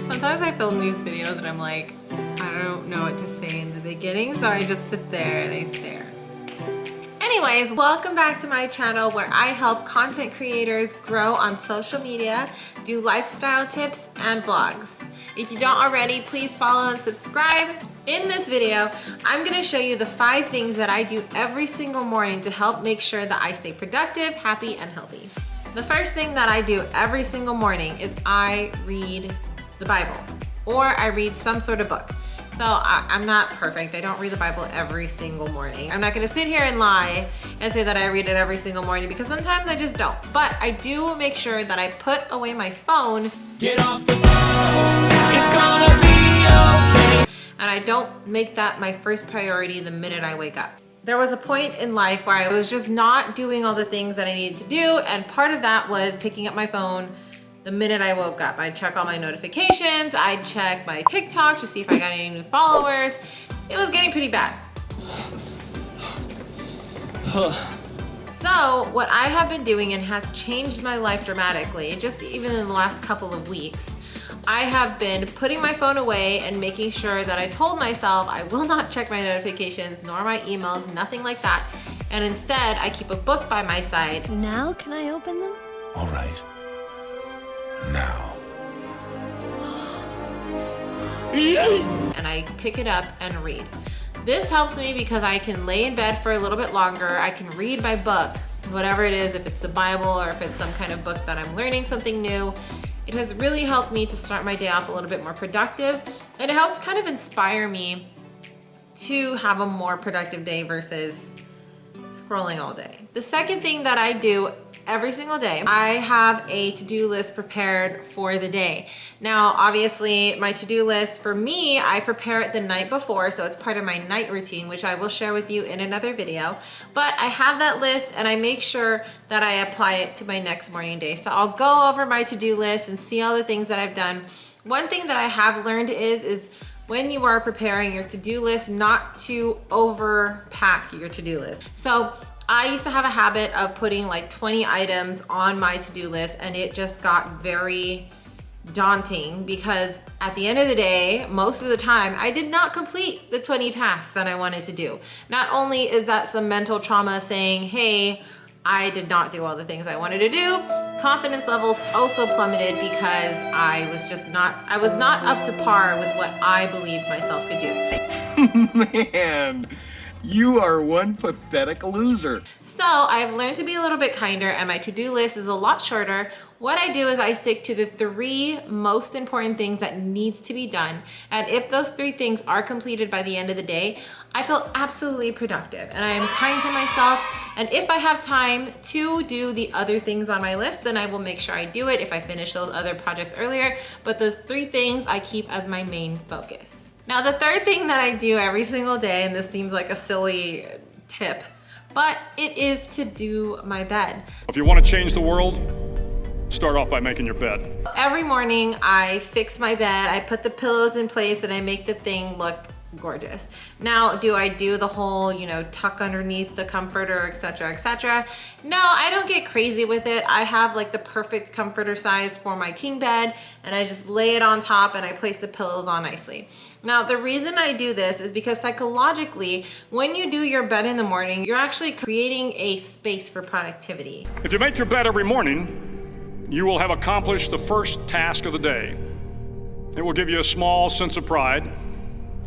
Sometimes I film these videos and I'm like, I don't know what to say in the beginning, so I just sit there and I stare. Anyways, welcome back to my channel where I help content creators grow on social media, do lifestyle tips and vlogs. If you don't already, please follow and subscribe. In this video, I'm gonna show you the 5 things that I do every single morning to help make sure that I stay productive, happy, and healthy. The first thing that I do every single morning is I read the Bible, or I read some sort of book. So I'm not perfect. I don't read the Bible every single morning. I'm not gonna sit here and lie and say that I read it every single morning because sometimes I just don't. But I do make sure that I put away my phone. Get off the phone, it's gonna be okay. And I don't make that my first priority the minute I wake up. There was a point in life where I was just not doing all the things that I needed to do, and part of that was picking up my phone the minute I woke up. I'd check all my notifications, I'd check my TikTok to see if I got any new followers. It was getting pretty bad. So what I have been doing, and has changed my life dramatically, just even in the last couple of weeks, I have been putting my phone away and making sure that I told myself I will not check my notifications nor my emails, nothing like that. And instead, I keep a book by my side. Now can I open them? All right. Now. And I pick it up and read. This helps me because I can lay in bed for a little bit longer. I can read my book, whatever it is, if it's the Bible or if it's some kind of book that I'm learning something new. It has really helped me to start my day off a little bit more productive, and it helps kind of inspire me to have a more productive day versus scrolling all day. The second thing that I do every single day, I have a to-do list prepared for the day. Now, obviously, my to-do list for me, I prepare it the night before, so it's part of my night routine, which I will share with you in another video. But I have that list and I make sure that I apply it to my next morning day. So I'll go over my to-do list and see all the things that I've done. One thing that I have learned is when you are preparing your to-do list, not to overpack your to-do list. So I used to have a habit of putting like 20 items on my to-do list, and it just got very daunting because at the end of the day, most of the time, I did not complete the 20 tasks that I wanted to do. Not only is that some mental trauma saying, hey, I did not do all the things I wanted to do, confidence levels also plummeted because I was not up to par with what I believed myself could do. Man, you are one pathetic loser. So I've learned to be a little bit kinder, and my to-do list is a lot shorter. What I do is I stick to the 3 most important things that needs to be done. And if those 3 things are completed by the end of the day, I feel absolutely productive and I am kind to myself. And if I have time to do the other things on my list, then I will make sure I do it if I finish those other projects earlier. But those 3 things I keep as my main focus. Now, the third thing that I do every single day, and this seems like a silly tip, but it is to do my bed. If you want to change the world, start off by making your bed. Every morning I fix my bed, I put the pillows in place, and I make the thing look gorgeous. Now, do I do the whole, tuck underneath the comforter, etc., etc.? No, I don't get crazy with it. I have like the perfect comforter size for my king bed, and I just lay it on top and I place the pillows on nicely. Now, the reason I do this is because psychologically, when you do your bed in the morning, you're actually creating a space for productivity. If you make your bed every morning, you will have accomplished the first task of the day. It will give you a small sense of pride,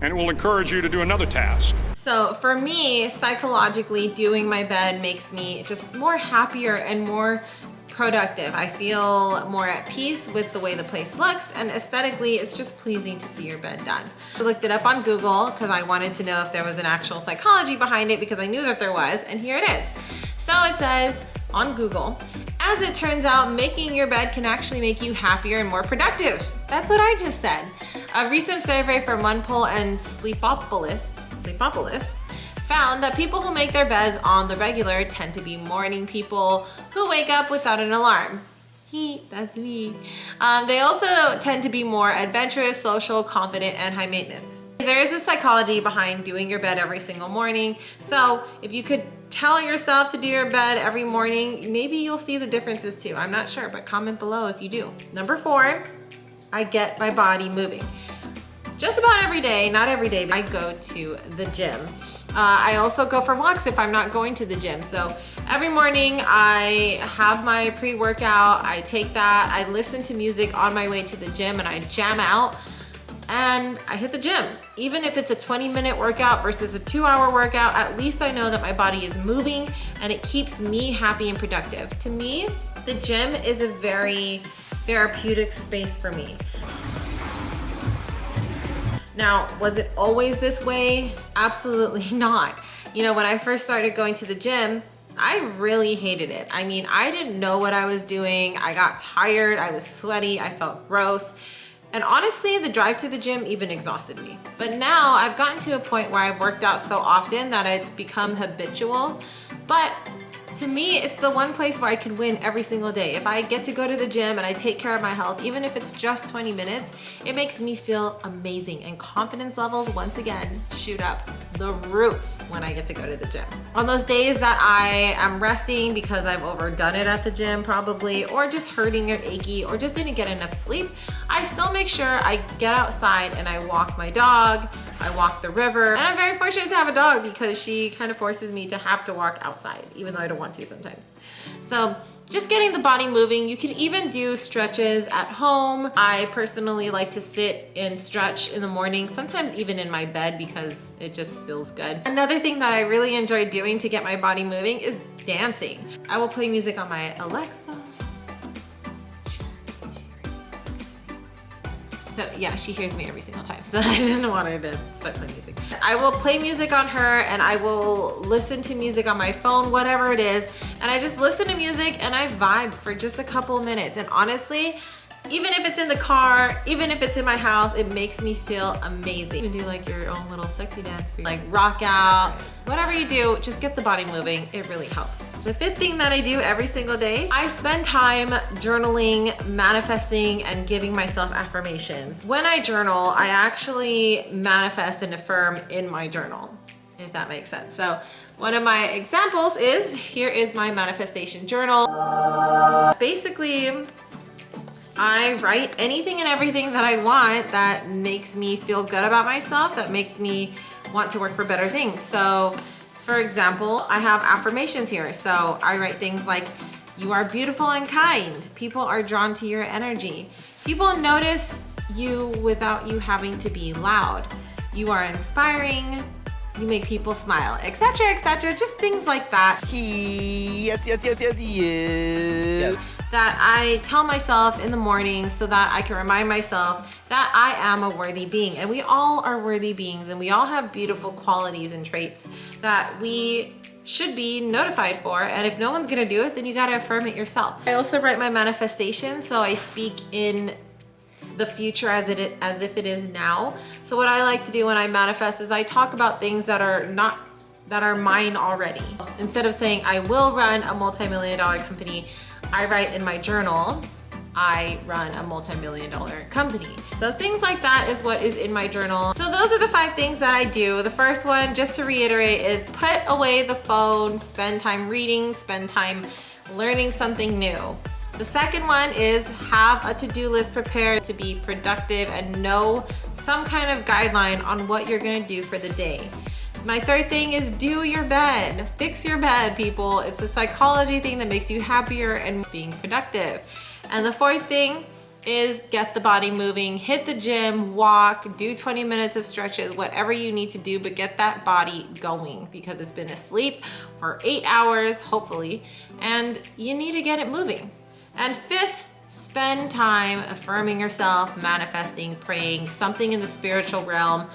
and it will encourage you to do another task. So for me, psychologically, doing my bed makes me just more happier and more productive. I feel more at peace with the way the place looks, and aesthetically, it's just pleasing to see your bed done. I looked it up on Google because I wanted to know if there was an actual psychology behind it, because I knew that there was, and here it is. So it says on Google, as it turns out, making your bed can actually make you happier and more productive. That's what I just said. A recent survey from OnePoll and Sleepopolis found that people who make their beds on the regular tend to be morning people who wake up without an alarm. That's me. They also tend to be more adventurous, social, confident, and high maintenance. There is a psychology behind doing your bed every single morning. So if you could tell yourself to do your bed every morning, maybe you'll see the differences too. I'm not sure, but comment below if you do. Number 4, I get my body moving. Just about every day, not every day, but I go to the gym. I also go for walks if I'm not going to the gym. So every morning I have my pre-workout, I take that, I listen to music on my way to the gym and I jam out and I hit the gym. Even if it's a 20-minute workout versus a 2-hour workout, at least I know that my body is moving and it keeps me happy and productive. To me, the gym is a very therapeutic space for me. Now, was it always this way? Absolutely not. You know, when I first started going to the gym, I really hated it. I mean, I didn't know what I was doing. I got tired, I was sweaty, I felt gross. And honestly, the drive to the gym even exhausted me. But now I've gotten to a point where I've worked out so often that it's become habitual. But to me, it's the one place where I can win every single day. If I get to go to the gym and I take care of my health, even if it's just 20 minutes, it makes me feel amazing. And confidence levels, once again, shoot up the roof when I get to go to the gym. On those days that I am resting because I've overdone it at the gym probably, or just hurting or achy, or just didn't get enough sleep, I still make sure I get outside and I walk my dog, I walk the river. And I'm very fortunate to have a dog because she kind of forces me to have to walk outside, even though I don't want to sometimes. So just getting the body moving. You can even do stretches at home. I personally like to sit and stretch in the morning, sometimes even in my bed because it just feels good. Another thing that I really enjoy doing to get my body moving is dancing. I will play music on my Alexa. So yeah, she hears me every single time, so I didn't want her to start playing music. I will play music on her and I will listen to music on my phone, whatever it is, and I just listen to music and I vibe for just a couple of minutes. And honestly, even if it's in the car, even if it's in my house, it makes me feel amazing. You can do like your own little sexy dance, like rock out, whatever you do, just get the body moving. It really helps. The fifth thing that I do every single day, I spend time journaling, manifesting, and giving myself affirmations. When I journal, I actually manifest and affirm in my journal, if that makes sense. So one of my examples is, here is my manifestation journal. Basically, I write anything and everything that I want that makes me feel good about myself, that makes me want to work for better things. So for example, I have affirmations here. So I write things like, you are beautiful and kind. People are drawn to your energy. People notice you without you having to be loud. You are inspiring. You make people smile, etc., etc. Just things like that. Yes. That I tell myself in the morning so that I can remind myself that I am a worthy being. And we all are worthy beings and we all have beautiful qualities and traits that we should be notified for. And if no one's gonna do it, then you gotta affirm it yourself. I also write my manifestation, so I speak in the future as if it is now. So what I like to do when I manifest is I talk about things that are mine already. Instead of saying I will run a multi-million-dollar company, I write in my journal, I run a multi-million-dollar company. So things like that is what is in my journal. So those are the 5 things that I do. The first one, just to reiterate, is put away the phone, spend time reading, spend time learning something new. The second one is have a to-do list prepared to be productive and know some kind of guideline on what you're gonna do for the day. My third thing is do your bed. Fix your bed, people. It's a psychology thing that makes you happier and being productive. And the fourth thing is get the body moving, hit the gym, walk, do 20 minutes of stretches, whatever you need to do, but get that body going because it's been asleep for 8 hours, hopefully, and you need to get it moving. And fifth, spend time affirming yourself, manifesting, praying, something in the spiritual realm.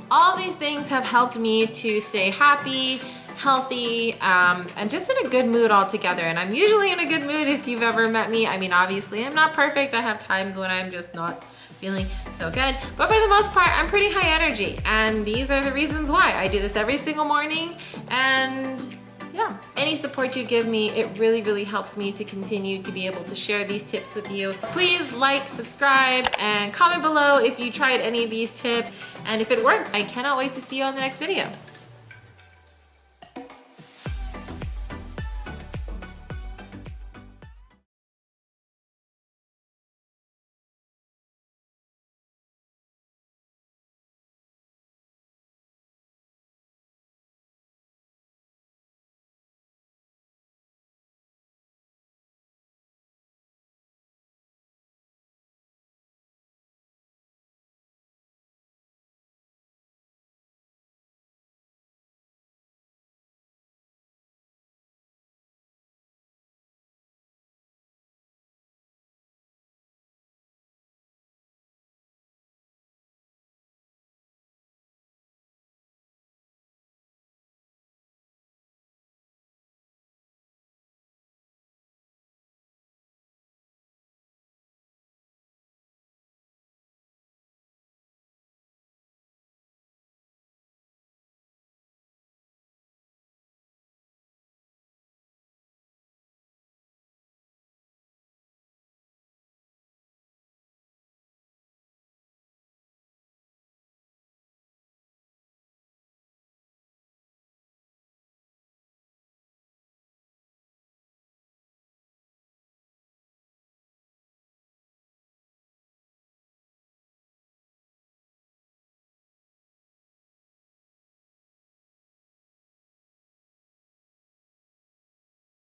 All these things have helped me to stay happy, healthy, and just in a good mood altogether. And I'm usually in a good mood if you've ever met me. I mean, obviously I'm not perfect. I have times when I'm just not feeling so good, but for the most part, I'm pretty high energy. And these are the reasons why. I do this every single morning, and yeah, any support you give me, it really, really helps me to continue to be able to share these tips with you. Please like, subscribe, and comment below if you tried any of these tips. And if it worked, I cannot wait to see you on the next video.